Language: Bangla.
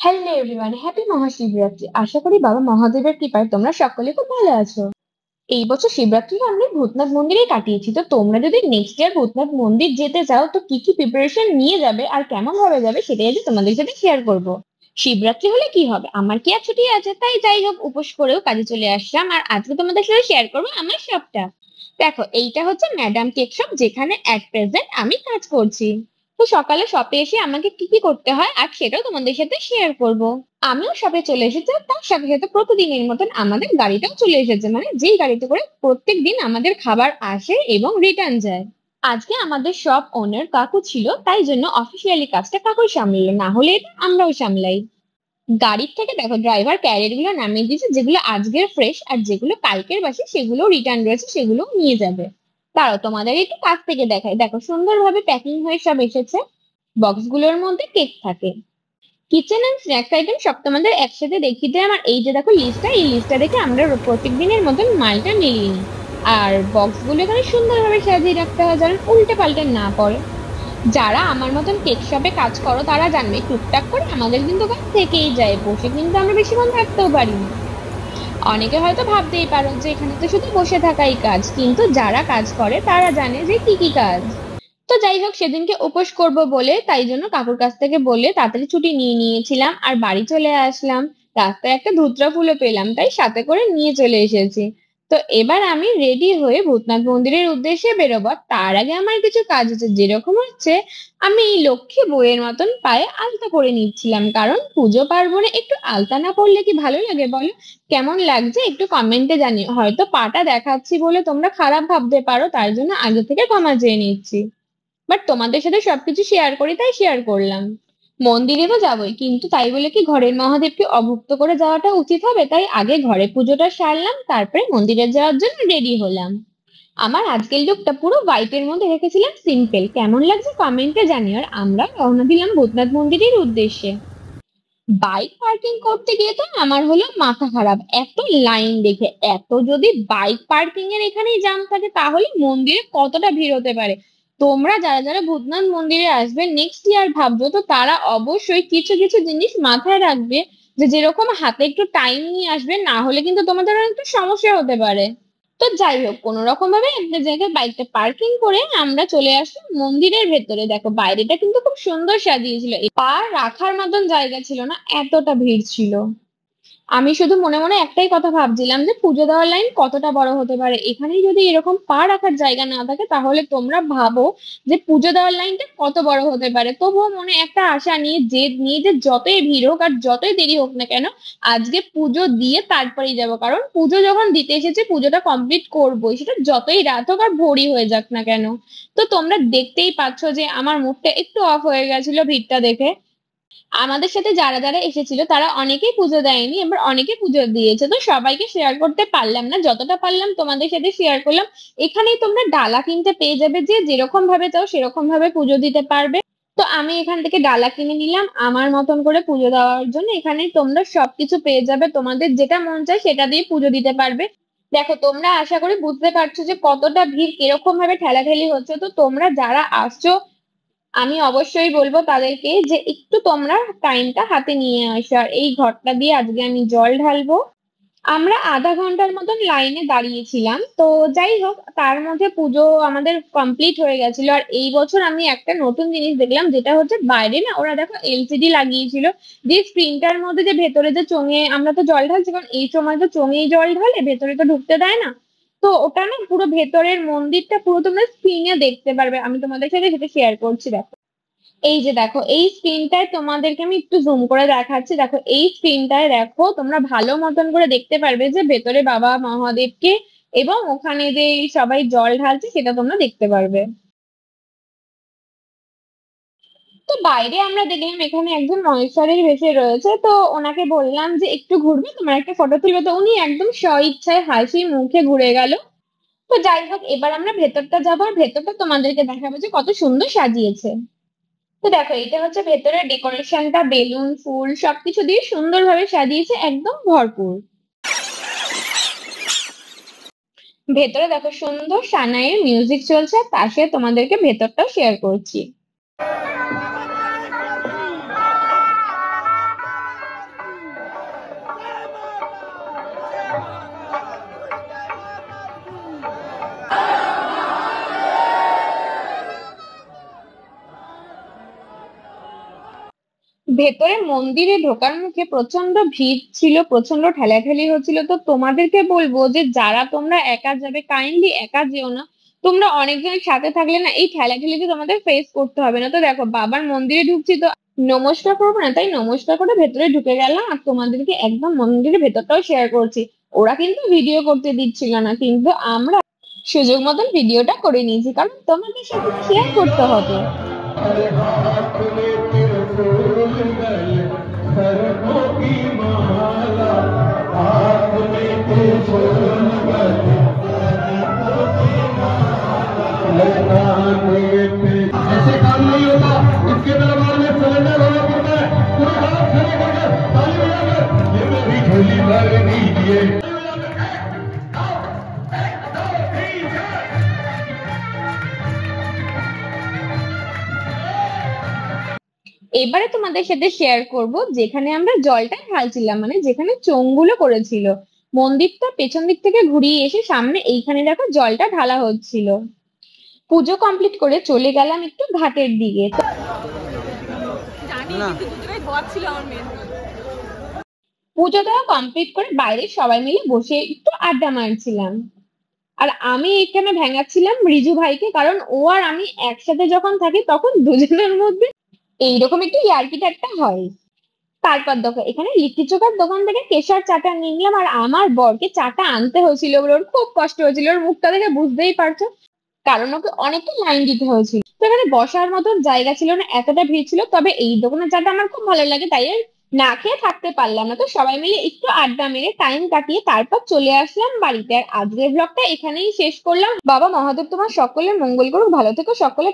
Hello everyone, happy Mahashivratri. আশা করি বাবা মহাদেবের কৃপায় তোমরা সকলে খুব ভালো আছো। এই বছর শিবরাত্রি আমরা ভূতনাথ মন্দিরে কাটিয়েছি। তো তোমরা যদি নেক্সট ইয়ার ভূতনাথ মন্দির যেতে চাও তো কি কি প্রিপারেশন নিয়ে যাবে আর কেমন ভাবে যাবে সেটাই আজ তোমাদের সাথে শেয়ার করব। শিবরাত্রি হলে কি হবে, আমার কি আর ছুটি আছে, তাই যাই হোক উপোস করেও কাজে চলে আসলাম আর আজকে তোমাদের সাথে শেয়ার করবো আমার সবটা। দেখো, এইটা হচ্ছে ম্যাডাম কেক শপ, যেখানে অ্যাট প্রেজেন্ট আমি কাজ করছি। তো সকালে শপে এসে আমাকে কি কি করতে হয় আর সেটাও তোমাদের সাথে শেয়ার করব। আমিও শপে চলে এসেছি আর তার সাথে সাথে প্রতিদিনের মতন আমাদের গাড়িটাও চলে এসেছে, মানে যেই গাড়িতে করে প্রত্যেক দিন আমাদের খাবার আসে এবং রিটার্ন যায়। আজকে আমাদের শপ ওনার কাকু ছিল, তাই জন্য অফিসিয়ালি কাজটা কাকুই সামলালো, না হলে এটা আমরাও সামলাই। গাড়ির থেকে দেখো ড্রাইভার ক্যারিয়ার গুলো নামিয়ে দিয়েছে, যেগুলো আজকের ফ্রেশ আর যেগুলো কালকের বাসি সেগুলো রিটার্ন রয়েছে, সেগুলো নিয়ে যাবে। তারাও তোমাদের একটু কাছ থেকে দেখায়, দেখো সুন্দরভাবে প্যাকিং হয়ে সব এসেছে। বক্স গুলোর মধ্যে কেক থাকে। কিচেন এন্ড স্ন্যাক্স আইটেম সব তোমাদের একসাথে দেখিয়ে দেয়। আমার এই যে দেখো লিস্টটা, এই লিস্টটা দেখে আমরা প্রত্যেক দিনের মতন মালটা মিলিয়ে নিই। আর বক্স গুলো এখানে সুন্দরভাবে সাজিয়ে রাখতে হয় যেন উল্টে পাল্টে না পড়ে। যারা আমার মতন কেক শপে কাজ করো তারা জানবে টুকটাক করে আমাদের কিন্তু কাজ থেকেই যায়, বসে কিন্তু আমরা বেশিক্ষণ থাকতেও পারি না। অনেকে হয়তো ভাবতেই পারো যে এখানে তো শুধু বসে থাকাই কাজ, কিন্তু যারা কাজ করে তারা জানে যে কি কি কাজ। তো যাই হোক, সেদিনকে উপোস করব বলে তাই জন্য কাকুর কাছ থেকে বলে তাড়াতাড়ি ছুটি নিয়ে নিয়েছিলাম আর বাড়ি চলে আসলাম। রাস্তায় একটা ধুতরা ফুলও পেলাম, তাই সাথে করে নিয়ে চলে এসেছি। তো এবার আমি রেডি হয়ে ভূতনাথ মন্দিরের উদ্দেশ্যে বেরোবো। তার আগে আমার কিছু কাজ আছে, যেরকম হচ্ছে আমি লক্ষ্মী বউয়ের মতন পায়ে আলতা পরে নিচ্ছিলাম, কারণ পুজো পার্বণে একটু আলতা না পরলে কি ভালো লাগে বলো? কেমন লাগছে একটু কমেন্টে জানিও। হয়তো পাটা দেখাচ্ছি বলে তোমরা খারাপ ভাবতে পারো, তার জন্য আগে থেকে ক্ষমা চেয়ে নিচ্ছি। বাট তোমাদের সাথে সবকিছু শেয়ার করি তাই শেয়ার করলাম। মন্দিরে তো যাবোই, কিন্তু তাই বলে কি ঘরের মহাদেবকে অভুক্ত করে যাওয়াটা উচিত হবে? তাই আগে ঘরে পুজোটা সারলাম, তারপরে মন্দিরে যাওয়ার জন্য রেডি হলাম। আমার আজকের লুকটা পুরো হোয়াইটের মধ্যে রেখেছিলাম সিম্পল, কেমন লাগছে কমেন্টে জানিও। আর আমরা রওনা দিলাম ভূতনাথ মন্দিরের উদ্দেশ্যে। বাইক পার্কিং করতে গিয়ে তো আমার হলো মাথা খারাপ, এত লাইন দেখে। এত যদি বাইক পার্কিং এর এখানেই জ্যাম থাকে তাহলে মন্দিরে কতটা ভিড় হতে পারে। তোমরা যারা যারা ভূতনাথ মন্দিরে আসবে নেক্সট ইয়ার ভাবছো, তো তারা অবশ্যই কিছু কিছু জিনিস মাথায় রাখবে, যে যেরকম হাতে একটু টাইম নিয়ে আসবে, না হলে কিন্তু তোমাদের অনেকটা সমস্যা হতে পারে। তো যাই হোক, কোনো রকম ভাবে একটা জায়গায় বাইকটা পার্কিং করে আমরা চলে আসলাম মন্দিরের ভেতরে। দেখো বাইরেটা কিন্তু খুব সুন্দর সাজিয়েছিল, পা রাখার মতন জায়গা ছিল না, এতটা ভিড় ছিল। আমি শুধু মনে মনে একটাই কথা ভাবছিলাম যে পুজো দেওয়ার লাইন কতটা বড় হতে পারে। এখানে যদি এরকম পা রাখার জায়গা না থাকে তাহলে তোমরা ভাবো যে পুজো দেওয়ার লাইনটা কত বড় হতে পারে। তবুও মনে একটা আশা নিয়ে জেদ নিয়ে যে যতই ভিড় হোক আর যতই দেরি হোক না কেন আজকে পুজো দিয়ে তারপরেই যাব, কারণ পুজো যখন দিতে এসেছে পুজোটা কমপ্লিট করবোই, সেটা যতই রাত হোক আর ভোরই হয়ে যাক না কেন। তো তোমরা দেখতেই পাচ্ছ যে আমার মুডটা একটু অফ হয়ে গেছিল ভিড়টা দেখে। আমাদের সাথে যারা যারা এসেছিল তারা অনেকেই পুজো দেয়নি, এবার অনেকে পুজো দিয়েছে, তো সবাইকে শেয়ার করতে পারলাম না, যতটা পারলাম তোমাদের সাথে শেয়ার করলাম। এখানেই তোমরা ডালা কিনতে পেয়ে যাবে, যে যেরকম ভাবে চাও সেরকম ভাবে পুজো দিতে পারবে। তো আমি এখান থেকে ডালা কিনে নিলাম আমার মতন করে পুজো দেওয়ার জন্য। এখানে তোমরা সবকিছু পেয়ে যাবে, তোমাদের যেটা মন চায় সেটা দিয়ে পুজো দিতে পারবে। দেখো, তোমরা আশা করি বুঝতে পারছো যে কতটা ভিড়, কিরকম ভাবে ঠেলাঠেলি হচ্ছে। তো তোমরা যারা আসছো আমি অবশ্যই বলবো তাদেরকে যে একটু তোমরা টাইমটা হাতে নিয়ে আসো। আর এই ঘরটা দিয়ে আজকে আমি জল ঢালবো। আমরা আধা ঘন্টার মতন লাইনে দাঁড়িয়েছিলাম। তো যাই হোক, তার মধ্যে পুজো আমাদের কমপ্লিট হয়ে গেছিল। আর এই বছর আমি একটা নতুন জিনিস দেখলাম, যেটা হচ্ছে বাইরে না ওরা দেখো এলসিডি লাগিয়েছিল, যে স্ক্রিনটার মধ্যে যে ভেতরে যে চোঙে আমরা তো জল ঢালছি, কারণ এই সময় তো চোঙেই জল ঢালে, ভেতরে তো ঢুকতে দেয় না। তো ওটা না পুরো ভেতরের মন্দিরটা পুরো তোমরা স্ক্রিনে দেখতে পারবে। আমি তোমাদের সাথে সেটা শেয়ার করছি, দেখো। এই যে দেখো, এই স্ক্রিনটায় তোমাদেরকে আমি একটু জুম করে দেখাচ্ছি। দেখো এই স্ক্রিনটায় দেখো তোমরা ভালো মতন করে দেখতে পারবে যে ভেতরে বাবা মহাদেবকে এবং ওখানে যে সবাই জল ঢালছে সেটা তোমরা দেখতে পারবে। তো বাইরে আমরা দেখলাম এখানে একজন মহেশ্বরীর বেশে রয়েছে, তো ওনাকে বললাম যে একটু ঘুরবে, তোমার একটা ফটো তুলবে। তো উনি একদম স্ব ইচ্ছায় হাসি মুখে ঘুরে গেল। তো যাই হোক, এবার আমরা ভেতরটা যাবো আর ভেতরটা তোমাদেরকে দেখাবো যে কত সুন্দর সাজিয়েছে। তো দেখো, এটা হচ্ছে ভেতরের ডেকোরেশনটা, বেলুন ফুল সবকিছু দিয়ে সুন্দরভাবে সাজিয়েছে, একদম ভরপুর। ভেতরে দেখো সুন্দর সানাইয়ের মিউজিক চলছে, আর পাশে তোমাদেরকে ভেতরটাও শেয়ার করছি। ভেতরে মন্দিরে ঢোকার মুখে প্রচন্ড ভিড় ছিল, প্রচন্ড ঠেলাঠেলি হচ্ছিল। তো তোমাদেরকে বলবো যে যারা তোমরা একা যাবে কাইন্ডলি একা যেও না। তোমরা অনেকজনের সাথে থাকলে না এই ঠেলাঠেলিতে তোমাদের ফেস করতে হবে না। তো দেখো বাবার মন্দিরে ঢুকছি, তো নমস্কার করবো না, তাই নমস্কার করে ভেতরে ঢুকে গেলাম আর তোমাদেরকে একদম মন্দিরের ভেতরটাও শেয়ার করছি। ওরা কিন্তু ভিডিও করতে দিচ্ছিল না, কিন্তু আমরা সুযোগ মতন ভিডিওটা করে নিয়েছি, কারণ তোমাদের সাথে শেয়ার করতে হবে। ऐसे काम नहीं होता, इसके दरबार में सिलेंडर होना पड़ता है। पूरे हाथ खड़े करके ताली बजाकर ये मेरी झोली भर दीजिए। এবারে তোমাদের সাথে শেয়ার করব যেখানে আমরা জলটা ঢালছিলাম, মানে যেখানে চোঙগুলো করেছিল। মন্দিরটা পেছন দিক থেকে ঘুরিয়ে এসে সামনে এইখানে দেখো জলটা ঢালা হচ্ছিল। পুজো কমপ্লিট করে চলে গেলাম একটু ঘাটের দিকে। পুজো দেওয়া কমপ্লিট করে বাইরে সবাই মিলে বসে একটু আড্ডা মারছিলাম। আর আমি এখানে ভেঙাচ্ছিলাম রিজু ভাইকে, কারণ ও আর আমি একসাথে যখন থাকি তখন দুজনের মধ্যে এইরকম একটু ইয়ার্কি ঠাট্টা হয়। তারপর দেখো এখানে লিট্টি চোখার দোকান থেকে কেশর চাটা নিলাম, আর আমার বরকে চাটা আনতে হয়েছিল বলে ওর খুব কষ্ট হয়েছিল। ওর মুখটা দেখে বুঝতেই পারছো, কারণ ওকে অনেকটা লাইন দিতে হয়েছিল। তো এখানে বসার মতো জায়গা ছিল না, এতটা ভিড় ছিল। তবে এই দোকানের চাটা আমার খুব ভালো লাগে, তাই আর না খেয়ে থাকতে পারলাম না। তো সবাই মিলে একটু আড্ডা মেরে টাইম কাটিয়ে তারপর চলে আসলাম বাড়িতে। আর আজকের ব্লগটা এখানেই শেষ করলাম। বাবা মহাদেব তোমার সকলের মঙ্গল করুক, ভালো থেকো সকলে।